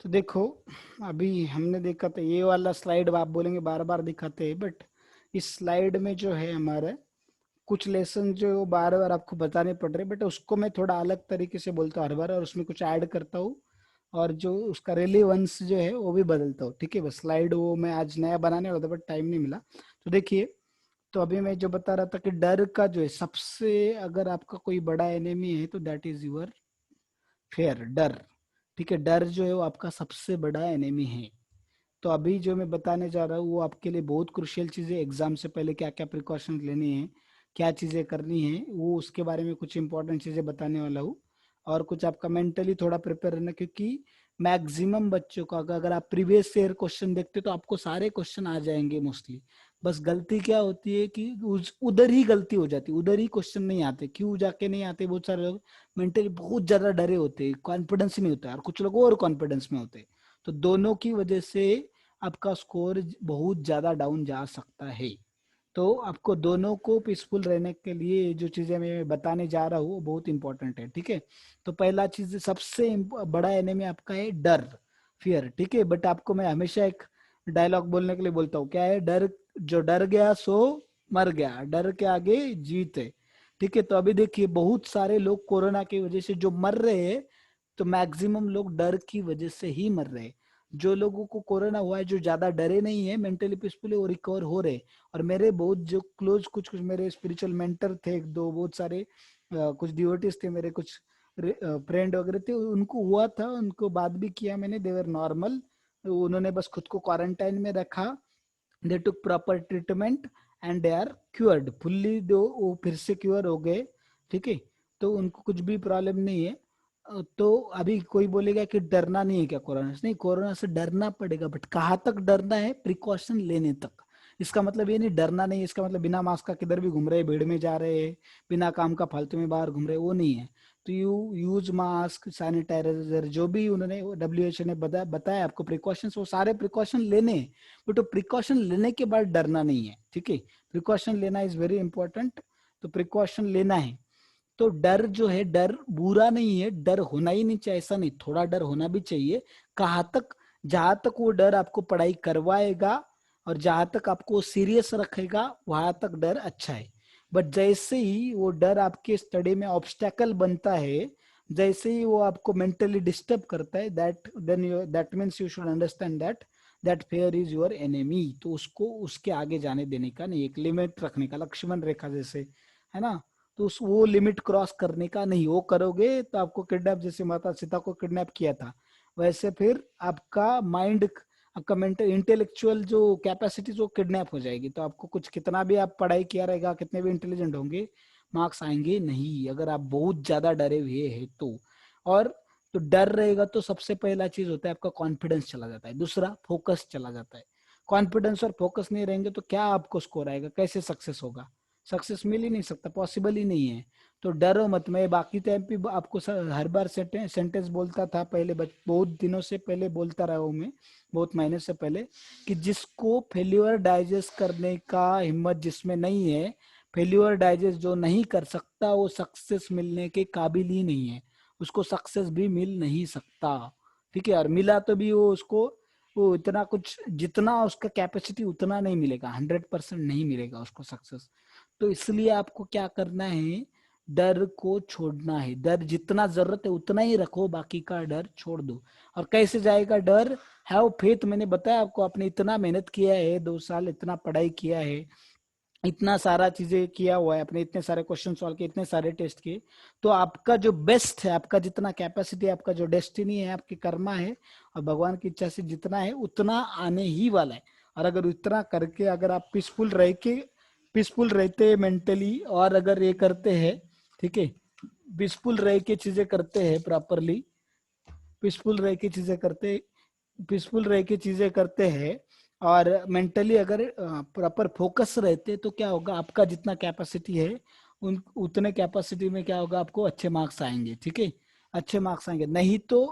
तो देखो, अभी हमने देखा था ये वाला स्लाइड, आप बोलेंगे बार बार दिखाते हैं, बट इस स्लाइड में जो है हमारा कुछ लेसन जो बार बार आपको बताने पड़ रहे, बट उसको मैं थोड़ा अलग तरीके से बोलता हूँ हर बार, और उसमें कुछ ऐड करता हूँ, और जो उसका रिलेवेंस जो है वो भी बदलता हूँ। ठीक है, बस स्लाइड वो मैं आज नया बनाने वाला था बट टाइम नहीं मिला। तो देखिए, तो अभी मैं जो बता रहा था कि डर का जो है सबसे, अगर आपका कोई बड़ा एनिमी है तो दैट इज योर फेयर, डर। ठीक है, डर जो है वो आपका सबसे बड़ा एनिमी है। तो अभी जो मैं बताने जा रहा हूँ वो आपके लिए बहुत क्रुशियल चीज़ है। एग्जाम से पहले क्या क्या प्रिकॉशन लेनी है, क्या चीज़ें करनी है, वो उसके बारे में कुछ इंपॉर्टेंट चीज़ें बताने वाला हूँ। और कुछ आपका मेंटली थोड़ा प्रिपेयर रहना, क्योंकि मैक्सिमम बच्चों का अगर आप प्रीवियस ईयर क्वेश्चन देखते तो आपको सारे क्वेश्चन आ जाएंगे मोस्टली। बस गलती क्या होती है कि उधर ही गलती हो जाती है, उधर ही क्वेश्चन नहीं आते। क्यों जाके नहीं आते? बहुत सारे लोग मेंटली बहुत ज्यादा डरे होते हैं, कॉन्फिडेंस ही नहीं होता है, और कुछ लोग और कॉन्फिडेंस में होते हैं। तो दोनों की वजह से आपका स्कोर बहुत ज्यादा डाउन जा सकता है। तो आपको दोनों को पीसफुल रहने के लिए जो चीजें मैं बताने जा रहा हूँ वो बहुत इंपॉर्टेंट है। ठीक है, तो पहला चीज, सबसे बड़ा एनिमी आपका है डर, फियर। ठीक है, बट आपको मैं हमेशा एक डायलॉग बोलने के लिए बोलता हूँ, क्या है? डर, जो डर गया सो मर गया, डर के आगे जीत है। ठीक है, तो अभी देखिए बहुत सारे लोग कोरोना की वजह से जो मर रहे हैं, तो मैक्सिमम लोग डर की वजह से ही मर रहे हैं। जो लोगों को कोरोना हुआ है, जो ज्यादा डरे नहीं है, मेंटली पीसफुली, वो रिकवर हो रहे। और मेरे बहुत जो क्लोज कुछ कुछ मेरे स्पिरिचुअल मेंटर थे, एक दो, बहुत सारे कुछ डिवोटीज थे मेरे, कुछ फ्रेंड वगैरह थे, उनको हुआ था, उनको बात भी किया मैंने, देवर नॉर्मल। उन्होंने बस खुद को क्वारंटाइन में रखा, they took proper treatment and they are cured fully, though वो फिर से क्योर हो गए। ठीक है, तो उनको कुछ भी प्रॉब्लम नहीं है। तो अभी कोई बोलेगा कि डरना नहीं है क्या कोरोना से? नहीं, कोरोना से डरना पड़ेगा, बट कहाँ तक डरना है? प्रिकॉशन लेने तक। इसका मतलब ये नहीं डरना नहीं, इसका मतलब बिना मास्क का किधर भी घूम रहे, भीड़ में जा रहे हैं, बिना काम का फालतू में बाहर घूम रहे, वो नहीं है। तो यू यूज मास्क, सैनिटाइजर, जो भी उन्होंने WHO ने बताया आपको प्रिकॉशंस, वो सारे प्रिकॉशन लेने हैं। बट वो प्रिकॉशन लेने के बाद डरना नहीं है। ठीक है, प्रिकॉशन लेना इज वेरी इंपॉर्टेंट। तो प्रिकॉशन लेना है। तो डर जो है, डर बुरा नहीं है, डर होना ही नहीं चाहिए ऐसा नहीं, थोड़ा डर होना भी चाहिए। कहाँ तक? जहां तक वो डर आपको पढ़ाई करवाएगा और जहां तक आपको सीरियस रखेगा, वहां तक डर अच्छा है। बट जैसे ही वो डर आपके स्टडी में ऑब्स्टेकल बनता है, जैसे ही वो आपको मेंटली डिस्टर्ब करता है, that means you should understand that that fair is your enemy. तो उसको उसके आगे जाने देने का नहीं, एक लिमिट रखने का, लक्ष्मण रेखा जैसे, है ना? तो उस वो लिमिट क्रॉस करने का नहीं। वो करोगे तो आपको किडनैप, जैसे माता सीता को किडनैप किया था, वैसे फिर आपका माइंड, आपका मेंटल इंटेलेक्चुअल जो कैपेसिटीज वो किडनैप हो जाएगी। तो आपको कुछ, कितना भी आप पढ़ाई किया रहेगा, कितने भी इंटेलिजेंट होंगे, मार्क्स आएंगे नहीं अगर आप बहुत ज्यादा डरे हुए हैं तो। और तो डर रहेगा तो सबसे पहला चीज होता है आपका कॉन्फिडेंस चला जाता है, दूसरा फोकस चला जाता है। कॉन्फिडेंस और फोकस नहीं रहेंगे तो क्या आपको स्कोर आएगा? कैसे सक्सेस होगा? सक्सेस मिल ही नहीं सकता, पॉसिबल ही नहीं है। तो डरो मत। मैं बाकी टाइम पे आपको हर बार सेंटेंस बोलता था पहले, बहुत दिनों से पहले बोलता रहा हूँ मैं, बहुत महीने से पहले, कि जिसको फेल्यूर डाइजेस्ट करने का हिम्मत जिसमें नहीं है, फेल्यूर डाइजेस्ट जो नहीं कर सकता, वो सक्सेस मिलने के काबिल ही नहीं है, उसको सक्सेस भी मिल नहीं सकता। ठीक है, और मिला तो भी वो उसको, वो इतना कुछ जितना उसका कैपेसिटी उतना नहीं मिलेगा, 100% नहीं मिलेगा उसको सक्सेस। तो इसलिए आपको क्या करना है? डर को छोड़ना है। डर जितना जरूरत है उतना ही रखो, बाकी का डर छोड़ दो। और कैसे जाएगा डर? Have faith. मैंने बताया आपको, आपने इतना मेहनत किया है, 2 साल इतना पढ़ाई किया है, इतना सारा चीजें किया हुआ है, अपने इतने सारे क्वेश्चन सॉल्व किए, इतने सारे टेस्ट किए, तो आपका जो बेस्ट है, आपका जितना कैपेसिटी है, आपका जो डेस्टिनी है, आपकी कर्मा है, और भगवान की इच्छा से जितना है उतना आने ही वाला है। और अगर उतना करके, अगर आप पीसफुल रहते हैं मेंटली, और अगर ये करते हैं, ठीक है, पीसफुल रह के चीजें करते हैं प्रॉपरली, पीसफुल रह के चीजें करते पीसफुल रह के चीजें करते हैं, और मेंटली अगर प्रॉपर फोकस रहते, तो क्या होगा? आपका जितना कैपेसिटी है, उन उतने कैपेसिटी में क्या होगा? आपको अच्छे मार्क्स आएंगे। ठीक है, अच्छे मार्क्स आएंगे। नहीं तो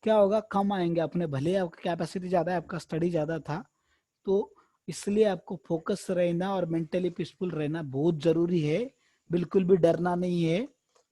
क्या होगा? कम आएंगे अपने, भले आपका कैपेसिटी ज्यादा है, आपका स्टडी ज्यादा था। तो इसलिए आपको फोकस रहना और मेंटली पीसफुल रहना बहुत जरूरी है। बिल्कुल भी डरना नहीं है,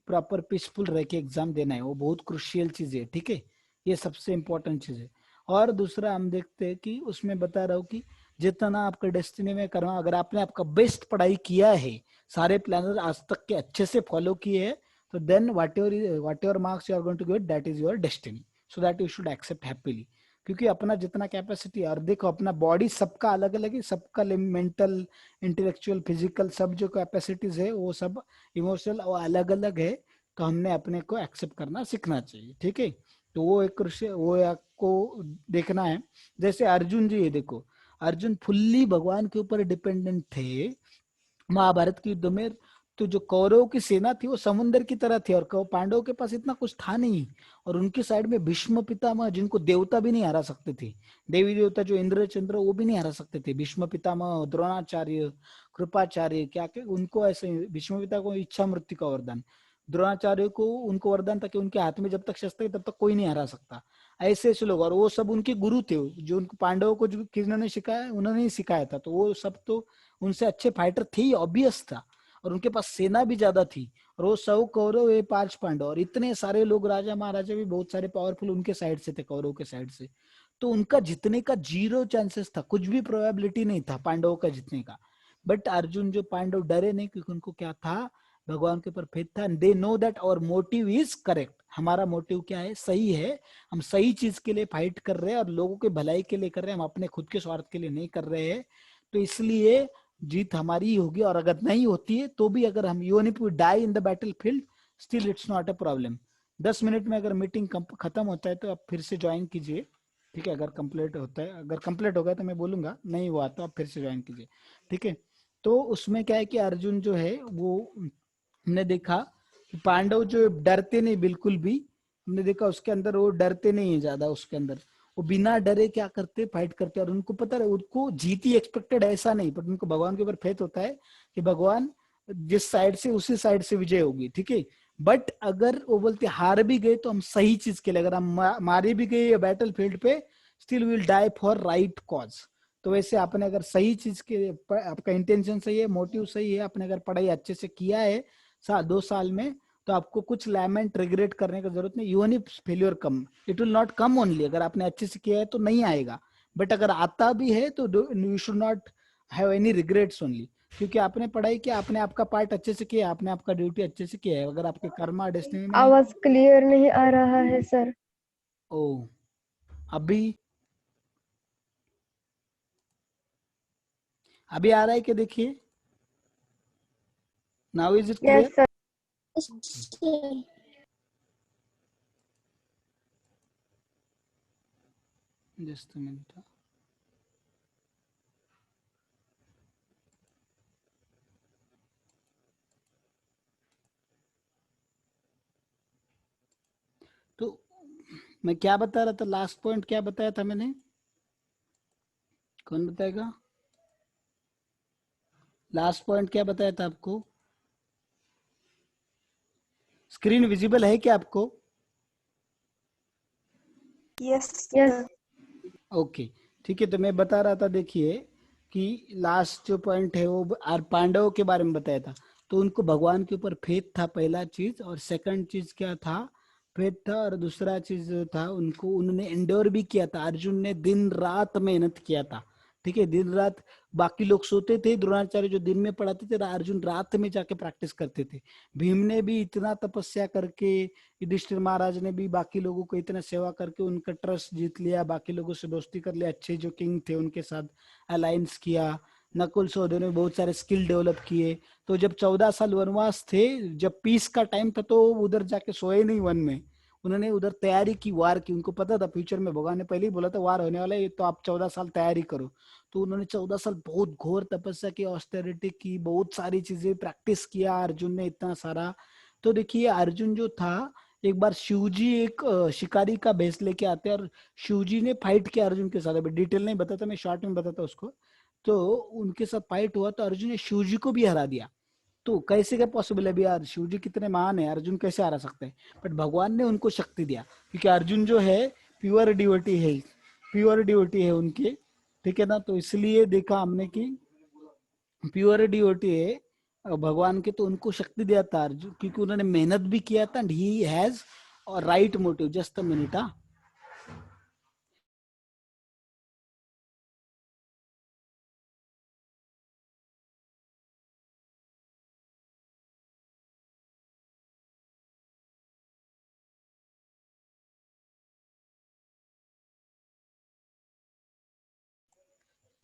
प्रॉपर पीसफुल रह के एग्जाम देना है, वो बहुत क्रुशियल चीज है। ठीक है, ये सबसे इंपॉर्टेंट चीज है। और दूसरा हम देखते हैं कि उसमें बता रहा हूँ कि जितना आपका डेस्टिनी में करना, अगर आपने आपका बेस्ट पढ़ाई किया है, सारे प्लानर आज तक के अच्छे से फॉलो किए हैं, तो then whatever marks you are going to get, that is your destiny, so that you should accept happily. क्योंकि अपना जितना कैपेसिटी, और देखो अपना बॉडी सबका अलग अलग है, सबका मेंटल, इंटेलेक्चुअल, फिजिकल, सब जो कैपेसिटीज है वो सब इमोशनल और अलग अलग है। तो हमने अपने को एक्सेप्ट करना सीखना चाहिए, ठीक है। तो वो एक वो आपको देखना है। जैसे अर्जुन जी है, देखो अर्जुन फुल्ली भगवान के ऊपर डिपेंडेंट थे महाभारत के युद्ध में। तो जो कौरवों की सेना थी वो समुद्र की तरह थी, और पांडवों के पास इतना कुछ था नहीं। और उनकी साइड में भीष्म पितामह, जिनको देवता भी नहीं हरा सकते थे, देवी देवता जो इंद्र चंद्र, वो भी नहीं हरा सकते थे। भीष्म पितामह, द्रोणाचार्य, कृपाचार्य, क्या क्या उनको ऐसे, भीष्म पिता को इच्छा मृत्यु का वरदान, द्रोणाचार्य को उनको वरदान था कि उनके हाथ में जब तक शस्त्र है तब तक कोई नहीं हरा सकता। ऐसे ऐसे लोग, और वो सब उनके गुरु थे, जो उनको पांडवों को जो किन्होंने सिखाया, उन्होंने ही सिखाया था। तो वो सब तो उनसे अच्छे फाइटर थे ही, ऑब्वियस था। और उनके पास सेना भी ज्यादा थी, और वो 100 कौरव, ये 5 पांडव, और इतने सारे लोग, राजा महाराजा भी बहुत सारे पावरफुल उनके साइड से थे, कौरव के साइड से। तो उनका जीतने का 0 चांसेस था, कुछ भी प्रोबेबिलिटी नहीं था पांडवों का जीतने का। बट अर्जुन जो पांडव डरे नहीं, क्योंकि उनको क्या था, भगवान के ऊपर फेथ था। They know that our motive is correct, हमारा मोटिव क्या है, सही है। हम सही चीज के लिए फाइट कर रहे हैं, और लोगों के भलाई के लिए कर रहे हैं, हम अपने खुद के स्वार्थ के लिए नहीं कर रहे हैं। तो इसलिए जीत हमारी ही होगी। और अगर नहीं होती है तो भी, अगर हम even if we die in the battle field, still it's not a problem. 10 minute में अगर मीटिंग खत्म होता है तो आप फिर से ज्वाइन कीजिए, ठीक है। अगर कंप्लीट होता है, अगर कंप्लीट हो गया तो मैं बोलूंगा, नहीं हुआ तो आप फिर से ज्वाइन कीजिए, ठीक है। तो उसमें क्या है कि अर्जुन जो है वो, हमने देखा कि पांडव जो डरते नहीं बिल्कुल भी, हमने देखा उसके अंदर वो डरते नहीं है ज्यादा, उसके अंदर वो बिना डरे क्या करते, फाइट करते। और उनको पता है, उनको जीत ही एक्सपेक्टेड ऐसा नहीं, पर उनको भगवान के ऊपर फेथ होता है कि भगवान जिस साइड से, उसी साइड से विजय होगी, ठीक है। बट अगर वो बोलते हार भी गए तो हम सही चीज के लिए, अगर हम मारे भी गए बैटल फील्ड पे, still will die for right cause. तो वैसे आपने अगर सही चीज के, आपका इंटेंशन सही है, मोटिव सही है, आपने अगर पढ़ाई अच्छे से किया है 2 साल में, तो आपको कुछ लैमेंट रिग्रेट करने की जरूरत नहीं। Even if failure come, it will not come only, अगर आपने अच्छे से किया है तो नहीं आएगा। बट अगर आता भी है तो you should not have any regrets only, क्योंकि आपने पढ़ाई किया, आपने आपका पार्ट अच्छे से किया, आपने आपका ड्यूटी अच्छे से किया है। अगर आपके कर्मा डेस्टिनी में, आवाज क्लियर नहीं आ रहा है सर। ओ अभी अभी आ रहा है क्या, देखिए, now is it yes clear? Sir. Just a minute. तो मैं क्या बता रहा था, लास्ट पॉइंट क्या बताया था मैंने, कौन बताएगा? लास्ट पॉइंट क्या बताया था आपको? स्क्रीन विजिबल है क्या आपको? Yes yes. सर। ओके, ठीक है। तो मैं बता रहा था, देखिए कि लास्ट जो पॉइंट है वो पांडवों के बारे में बताया था। तो उनको भगवान के ऊपर फेथ था, पहला चीज। और सेकंड चीज क्या था, फेथ था। और दूसरा चीज जो था, उनको, उन्होंने एंड्योर भी किया था। अर्जुन ने दिन रात मेहनत किया था, ठीक है, दिन रात। बाकी लोग सोते थे, द्रोणाचार्य जो दिन में पढ़ाते थे, अर्जुन रात में जाके प्रैक्टिस करते थे। भीम ने भी इतना तपस्या करके, युधिष्ठिर महाराज ने भी बाकी लोगों को इतना सेवा करके उनका ट्रस्ट जीत लिया, बाकी लोगों से दोस्ती कर लिया, अच्छे जो किंग थे उनके साथ अलायंस किया। नकुल सहदेव ने बहुत सारे स्किल डेवलप किए। तो जब 14 साल वनवास थे, जब पीस का टाइम था, तो उधर जाके सोए नहीं वन में, उन्होंने उधर तैयारी की, वार की। उनको पता था फ्यूचर में, भगवान ने पहले ही बोला था वार होने वाला है, तो आप 14 साल तैयारी करो। तो उन्होंने 14 साल बहुत घोर तपस्या की, ऑस्टेरिटी की, बहुत सारी चीजें प्रैक्टिस किया अर्जुन ने, इतना सारा। तो देखिए अर्जुन जो था, एक बार शिवजी एक शिकारी का भेष लेके आते हैं, और शिवजी ने फाइट किया अर्जुन के साथ। अभी डिटेल नहीं बताता, मैं शॉर्ट में बताता उसको। तो उनके साथ फाइट हुआ, तो अर्जुन ने शिवजी को भी हरा दिया। तो कैसे क्या पॉसिबल है भी यार, शिवजी कितने महान है, अर्जुन कैसे हरा सकते हैं? बट भगवान ने उनको शक्ति दिया, क्योंकि अर्जुन जो है प्योर डिवोटी है, प्योर डिवोटी है उनके, ठीक है ना। तो इसलिए देखा हमने कि प्योर डिवोटी है भगवान के, तो उनको शक्ति दिया था अर्जुन, क्योंकि उन्होंने मेहनत भी किया था। And he has right motive. Just a minute,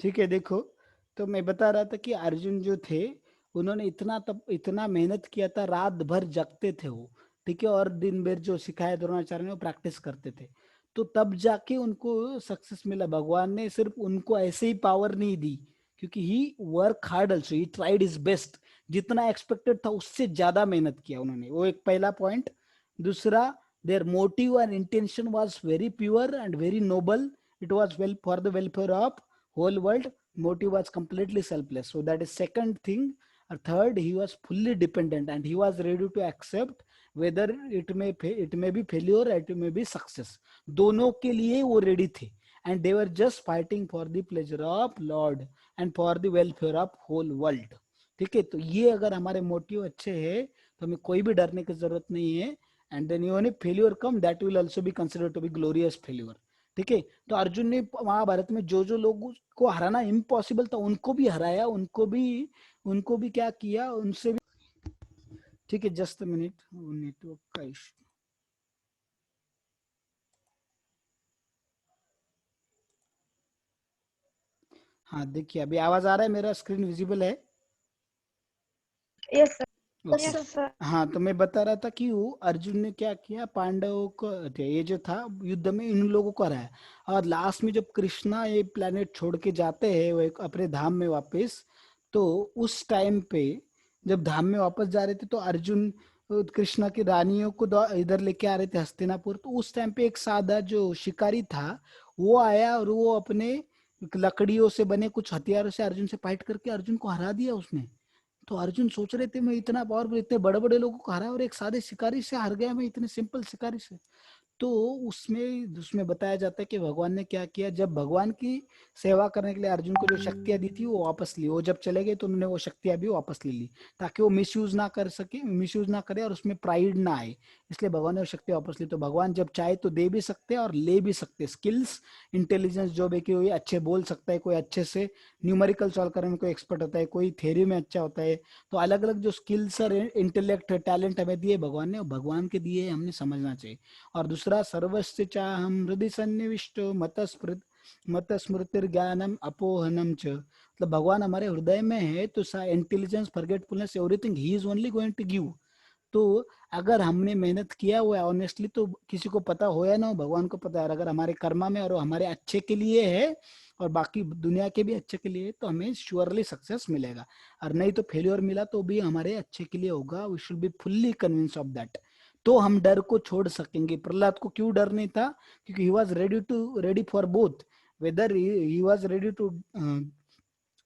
ठीक है, देखो, तो मैं बता रहा था कि अर्जुन जो थे, उन्होंने इतना तब इतना मेहनत किया था, रात भर जगते थे वो, ठीक है, और दिन भर जो सिखाया द्रोणाचार्य ने वो प्रैक्टिस करते थे। तो तब जाके उनको सक्सेस मिला। भगवान ने सिर्फ उनको ऐसे ही पावर नहीं दी, क्योंकि he work hard also, he tried his best. जितना एक्सपेक्टेड था उससे ज्यादा मेहनत किया उन्होंने, वो एक पहला पॉइंट। दूसरा, their motive and intention was very pure and very noble. It was well for the welfare of whole world. Motive was completely selfless, so that is second thing. Third, he was fully dependent and he was ready to accept whether it may be failure, it may be success. दोनों के लिए वो ready थे, and they were just fighting for the pleasure of Lord and for the welfare of whole world. ठीक है, तो ये अगर हमारे मोटिव अच्छे हैं तो हमें कोई भी डरने की जरूरत नहीं है। And then even if failure come, that will also be consider to be glorious failure. ठीक है, तो अर्जुन ने महाभारत में जो जो लोग को हराना इम्पॉसिबल था उनको भी हराया, उनको भी क्या किया, उनसे भी। ठीक है, जस्ट मिनट, नेटवर्क का इशू। हाँ, देखिए अभी आवाज आ रहा है, मेरा स्क्रीन विजिबल है? Yes sir. Okay. Yes sir. हाँ, तो मैं बता रहा था कि वो अर्जुन ने क्या किया, पांडवों को, ये जो था युद्ध में इन लोगों को हराया। और लास्ट में जब कृष्णा ये प्लेनेट छोड़ के जाते हैं वो एक अपने धाम में वापस, तो उस टाइम पे जब धाम में वापस जा रहे थे तो अर्जुन कृष्णा की रानियों को इधर लेके आ रहे थे हस्तिनापुर। तो उस टाइम पे एक साधा जो शिकारी था वो आया और वो अपने लकड़ियों से बने कुछ हथियारों से अर्जुन से फाइट करके अर्जुन को हरा दिया उसने। तो अर्जुन सोच रहे थे मैं इतना पावरफुल, इतने बड़े बड़े लोगों को हरा और एक सादे शिकारी से हार गया मैं, इतने सिंपल शिकारी से। तो उसमें उसमें बताया जाता है कि भगवान ने क्या किया, जब भगवान की सेवा करने के लिए अर्जुन को जो शक्तियां दी थी वो वापस ली। वो जब चले गए तो उन्होंने वो शक्तियां भी वापस ले ली, ताकि वो मिसयूज ना कर सके, मिसयूज ना करे और उसमें प्राइड ना आए। इसलिए भगवान ने वो शक्ति वापस ली। तो भगवान जब चाहे तो दे भी सकते हैं और ले भी सकते हैं। स्किल्स, इंटेलिजेंस जो भी, कि अच्छे बोल सकता है कोई, अच्छे से न्यूमेरिकल सॉल्व करने में कोई एक्सपर्ट होता है, कोई थ्योरी में अच्छा होता है। तो अलग अलग जो स्किल्स और इंटेलेक्ट टैलेंट हमें दिए भगवान ने, भगवान के दिए हमने समझना चाहिए। और दूसरा, सर्वस्य चाहम हृदय सन्निविष्टो मत स्मृतिर ज्ञानम अपोहनम च, मतलब भगवान हमारे हृदय में है, तो इंटेलिजेंस, फॉरगेटफुलनेस, एवरीथिंग ही is only going to give. तो अगर हमने मेहनत किया हुआ है ऑनेस्टली, तो किसी को पता हो या ना हो, भगवान को पता है। और अगर हमारे कर्मा में और हमारे अच्छे के लिए है और बाकी दुनिया के भी अच्छे के लिए है, तो हमें श्योरली सक्सेस मिलेगा। और नहीं तो फेलियर मिला तो भी हमारे अच्छे के लिए होगा। We should be fully convince of that. तो हम डर को छोड़ सकेंगे। प्रहलाद को क्यों डर नहीं था? क्योंकि he was ready for both, whether he was ready to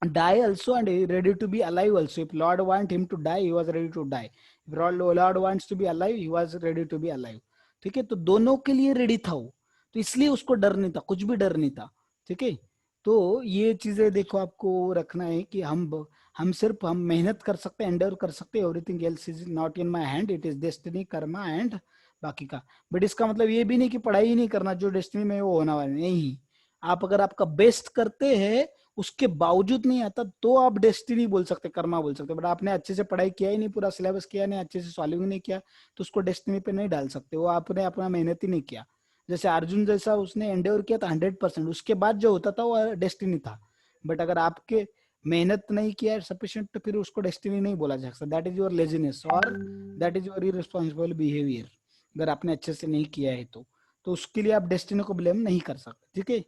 die also and ready to be alive also. If Lord want him to die, he was ready to die. If Lord wants to be alive, he was ready to be alive. ठीक है, तो दोनों के लिए ready था वो, तो इसलिए उसको डर नहीं था, कुछ भी डर नहीं था। ठीक है, तो ये चीजें देखो आपको रखना है कि हम सिर्फ हम मेहनत कर सकते हैं, एंडर कर सकते हैं। Everything else is not in my hand, it is destiny, Karma and बाकी का। बट इसका मतलब ये भी नहीं कि पढ़ाई ही नहीं करना, जो डेस्टिनी में वो होना वाला नहीं। आप अगर आपका बेस्ट करते हैं, उसके बावजूद नहीं आता, तो आप डेस्टिनी बोल सकते, कर्मा बोल सकते। बट आपने अच्छे से पढ़ाई किया ही नहीं, पूरा सिलेबस किया नहीं, अच्छे से सॉल्विंग नहीं किया, तो उसको डेस्टिनी पे नहीं डाल सकते। वो आपने अपना मेहनत ही नहीं किया। जैसे अर्जुन जैसा उसने एंडेवर किया था 100%, उसके बाद जो होता था वो डेस्टिनी था। बट अगर आपके मेहनत नहीं किया सफिशिएंट, तो फिर उसको डेस्टिनी नहीं बोला जा सकता। दैट इज योर लेजीनेस और that is your irresponsible behaviour. अगर आपने अच्छे से नहीं किया है तो उसके लिए आप डेस्टिनी को ब्लेम नहीं कर सकते। ठीक है,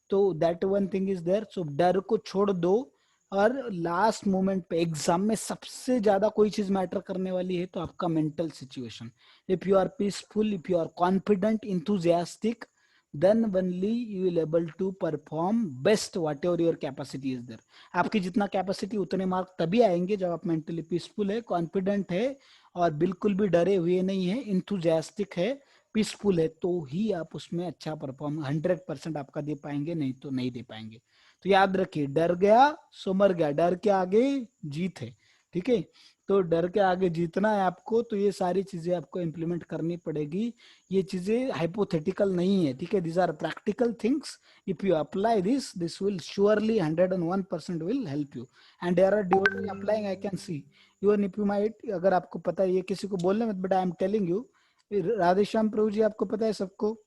तो that one thing is there. So डर को छोड़ दो। और लास्ट मोमेंट पे एग्जाम में सबसे ज्यादा कोई चीज मैटर करने वाली है तो आपका mental situation. If you are peaceful, if you are confident, enthusiastic, then only you will able to perform best whatever your capacity is there. आपकी जितना कैपेसिटी उतने मार्क तभी आएंगे जब आप मेंटली पीसफुल है, कॉन्फिडेंट है और बिल्कुल भी डरे हुए नहीं है, इंथुजियास्टिक है, पीसफुल है, तो ही आप उसमें अच्छा परफॉर्म 100% आपका दे पाएंगे, नहीं तो नहीं दे पाएंगे। तो याद रखिए, डर गया सो मर गया, डर के आगे जीत है। ठीक है, तो डर के आगे जीतना है आपको, तो ये सारी चीजें आपको इंप्लीमेंट करनी पड़ेगी। ये चीजें हाइपोथेटिकल नहीं है। ठीक है, these are practical things. If you apply this will surely 101% will help you. And there are devotee applying, I can see. Even if you might, अगर आपको पता है, ये किसी को बोलने मत, but I am telling you, Radheshyam Prabhu ji आपको पता है सबको,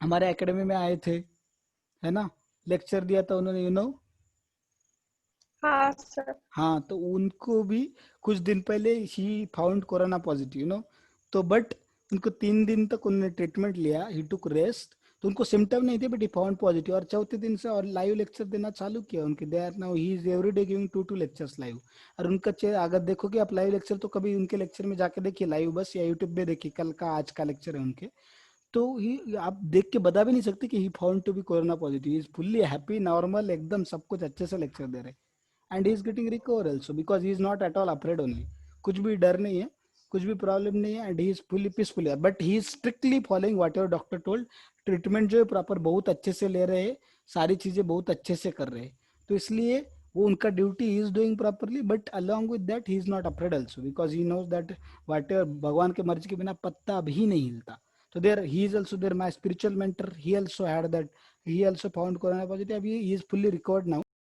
हमारे एकेडमी में आए थे, है ना, लेक्चर दिया था उन्होंने, यू नो। हाँ सर। हाँ, तो उनको भी कुछ दिन पहले ही फाउंड कोरोना पॉजिटिव, तो बट उनको 3 दिन तक उन्होंने ट्रीटमेंट लिया, ही टुक रेस्ट, तो उनको सिम्टम नहीं थे बट ही फाउंड पॉजिटिव, और चौथे दिन से और लाइव लेक्चर देना चालू किया उनके। They are now he is every day giving 2 lectures live. और उनका अगर देखोगे आप लाइव लेक्चर, तो कभी उनके लेक्चर में जाके देखिए लाइव, बस या यूट्यूब पे देखिए, कल का आज का लेक्चर है उनके। तो ही आप देख के बता भी नहीं सकते कि he found to be corona positive, is fully happy, normal, एकदम सब कुछ अच्छे से लेक्चर दे रहे। And he is getting recover also, because he is not at all afraid only, कुछ भी डर नहीं है, कुछ भी प्रॉब्लम नहीं है, and he is fully peaceful, but he is strictly following what your doctor told. Treatment जो है प्रॉपर बहुत अच्छे से ले रहे हैं, सारी चीजें बहुत अच्छे से कर रहे हैं, तो इसलिए वो उनका duty is doing properly, but along with that he is not afraid also, because he knows that what भगवान के मर्जी के बिना पत्ता भी नहीं हिलता। So there, he is also there. My spiritual mentor, he also had that. He also found corona positive. He is fully recovered now.